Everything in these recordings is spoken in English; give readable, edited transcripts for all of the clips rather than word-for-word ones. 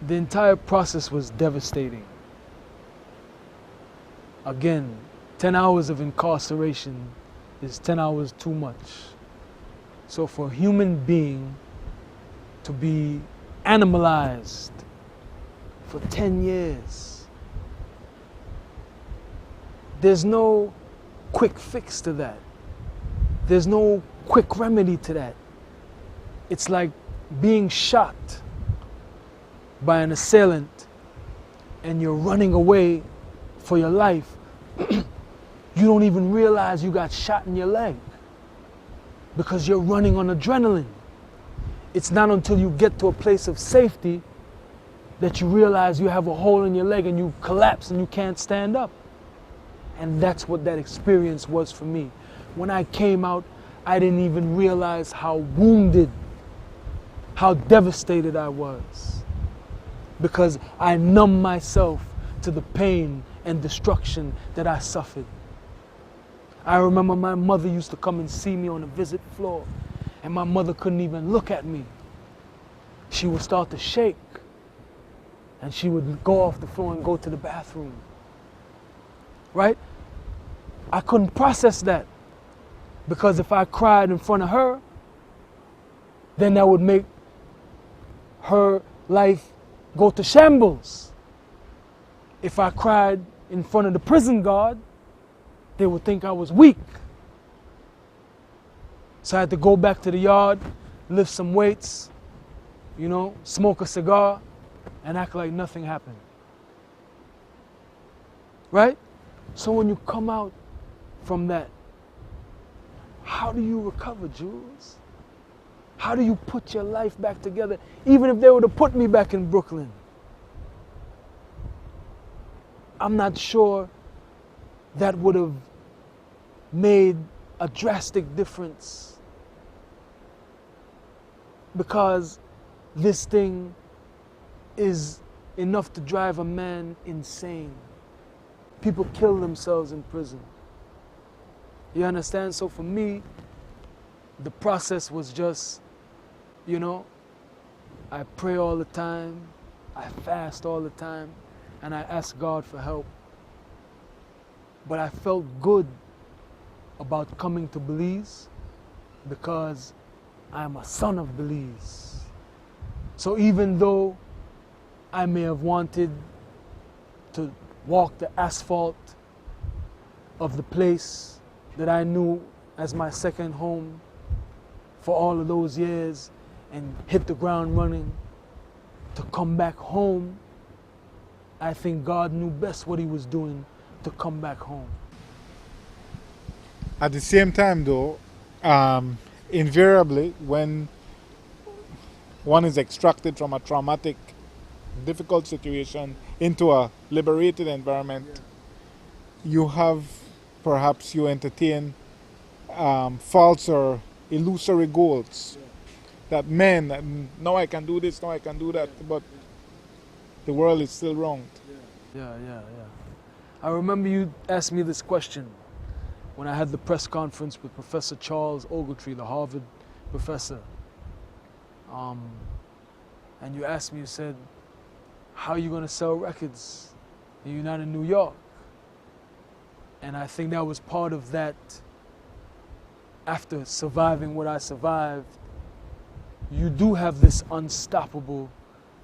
The entire process was devastating. Again, 10 hours of incarceration is 10 hours too much. So for a human being to be animalized for 10 years, there's no quick fix to that. There's no quick remedy to that. It's like being shot by an assailant and you're running away for your life. You don't even realize you got shot in your leg because you're running on adrenaline. It's not until you get to a place of safety that you realize you have a hole in your leg and you collapse and you can't stand up. And that's what that experience was for me. When I came out, I didn't even realize how wounded, how devastated I was, because I numbed myself to the pain and destruction that I suffered. I remember my mother used to come and see me on the visit floor, and my mother couldn't even look at me. She would start to shake, and she would go off the floor and go to the bathroom. Right? I couldn't process that, because if I cried in front of her, then that would make her life go to shambles. If I cried in front of the prison guard, they would think I was weak. So I had to go back to the yard, lift some weights, you know, smoke a cigar, and act like nothing happened. Right? So when you come out from that, how do you recover, Jules? How do you put your life back together, even if they were to put me back in Brooklyn? I'm not sure that would have made a drastic difference, because this thing is enough to drive a man insane. People kill themselves in prison. You understand? So for me, the process was just, you know, I pray all the time, I fast all the time, and I ask God for help. But I felt good about coming to Belize because I'm a son of Belize. So even though I may have wanted to walk the asphalt of the place that I knew as my second home for all of those years and hit the ground running, to come back home, I think God knew best what he was doing to come back home. At the same time though, invariably when one is extracted from a traumatic, difficult situation into a liberated environment, you have, perhaps you entertain false or illusory goals. That now I can do this, now I can do that, but the world is still wronged. Yeah. I remember you asked me this question when I had the press conference with Professor Charles Ogletree, the Harvard professor. And you asked me, you said, how are you going to sell records? You're not in New York. And I think that was part of that. After surviving what I survived, you do have this unstoppable,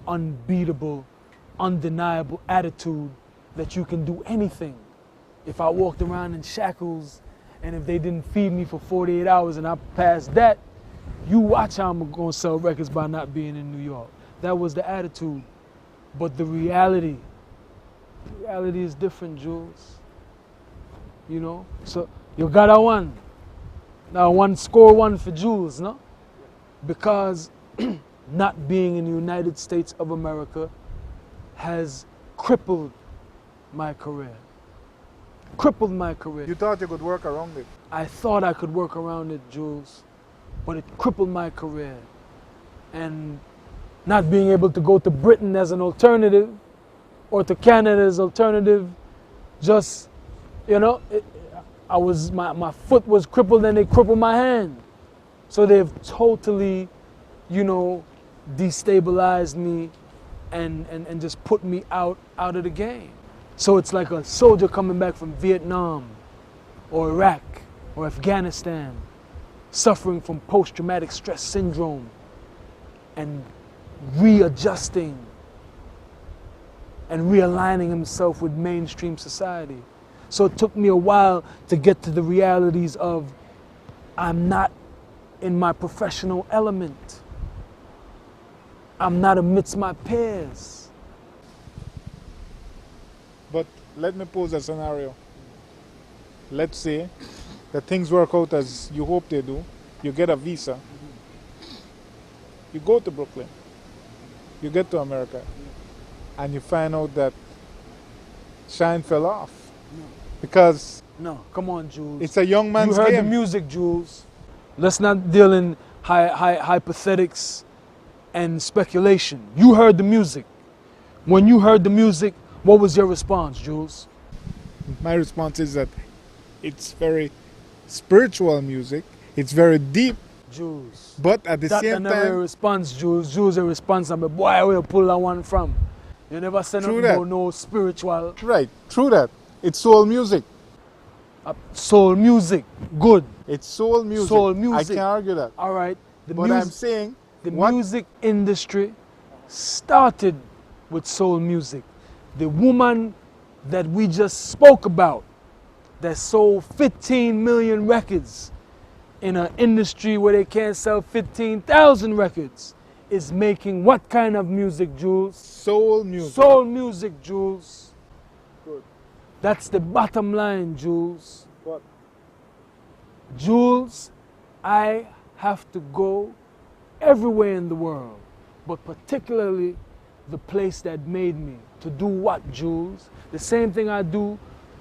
unbeatable, undeniable attitude that you can do anything. If I walked around in shackles and if they didn't feed me for 48 hours and I passed that, you watch how I'm going to sell records by not being in New York. That was the attitude. But the reality is different, Jules. You know? So you got a one. Now score one for Jules, no? Because not being in the United States of America has crippled my career. Crippled my career. You thought you could work around it? I thought I could work around it, Jules, but it crippled my career. And not being able to go to Britain as an alternative or to Canada as alternative, just, you know, my foot was crippled and they crippled my hand. So they've totally, you know, destabilized me and just put me out of the game. So it's like a soldier coming back from Vietnam or Iraq or Afghanistan, suffering from post-traumatic stress syndrome and readjusting and realigning himself with mainstream society. So it took me a while to get to the realities of I'm not in my professional element. I'm not amidst my peers. But let me pose a scenario. Let's say that things work out as you hope they do. You get a visa. You go to Brooklyn. You get to America. And you find out that Shyne fell off. Because No, come on, Jules. it's a young man's You heard game. the music, Jules. Let's not deal in hypothetics and speculation. You heard the music. When you heard the music, what was your response, Jules? My response is that it's very spiritual music. It's very deep. Jules. But at the That same never a time, response, Jules. Jules a response. I'm a boy, where you pull that one from? You never said True nothing that. about no spiritual. right, true that. It's soul music. Soul music. Good. It's soul music. Soul I music. can't argue that. All right. The But I'm music. saying, The what? music industry started with soul music. The woman that we just spoke about that sold 15 million records in an industry where they can't sell 15,000 records is making what kind of music, Jules? Soul music. Soul music, Jules. Good. That's the bottom line, Jules. What? Jules, I have to go everywhere in the world, but particularly the place that made me. To do what, Jules? The same thing I do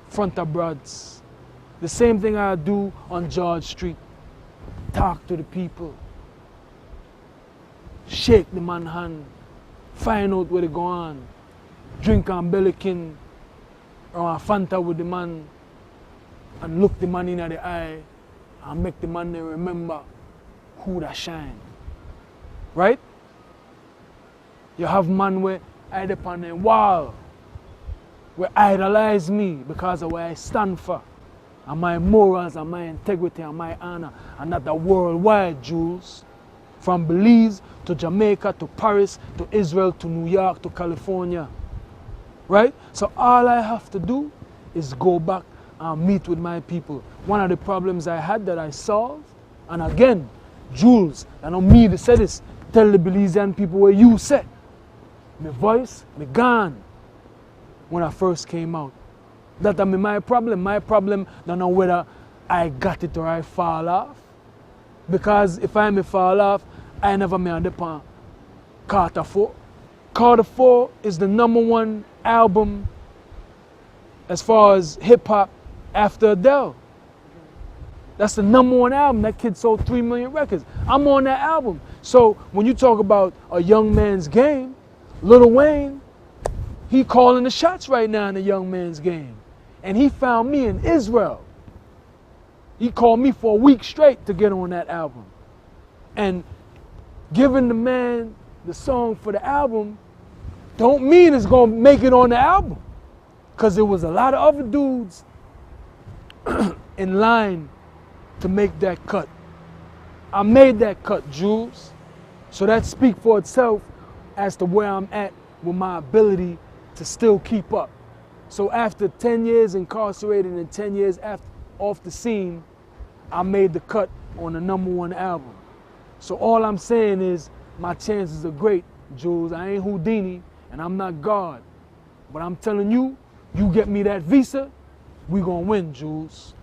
front of Broads. The same thing I do on George Street. Talk to the people. Shake the man hand. Find out where they go on. Drink on Bellikin or a Fanta with the man and look the man in the eye and make the man remember who that Shyne. Right? You have man where I depend on a wall, where idolize me because of what I stand for, and my morals and my integrity and my honor, and not the worldwide, Jules. From Belize to Jamaica to Paris to Israel to New York to California. Right? So all I have to do is go back and meet with my people. One of the problems I had that I solved, and again, Jules, I don't me to say this, tell the Belizean people where you said. My voice, me gone when I first came out. That my problem. My problem, don't know whether I got it or I fall off. Because if I may fall off, I never may end up on Carter 4. Carter 4 is the #1 album as far as hip hop after Adele. That's the #1 album. That kid sold 3 million records. I'm on that album. So when you talk about a young man's game, Lil Wayne, he calling the shots right now in the young man's game. And he found me in Israel. He called me for a week straight to get on that album. And giving the man the song for the album don't mean it's gonna make it on the album. Cause there was a lot of other dudes in line to make that cut. I made that cut, Jules. So that speaks for itself as to where I'm at with my ability to still keep up. So after 10 years incarcerated and 10 years off the scene, I made the cut on the #1 album. So all I'm saying is my chances are great, Jules. I ain't Houdini and I'm not God. But I'm telling you, you get me that visa, we gonna win, Jules.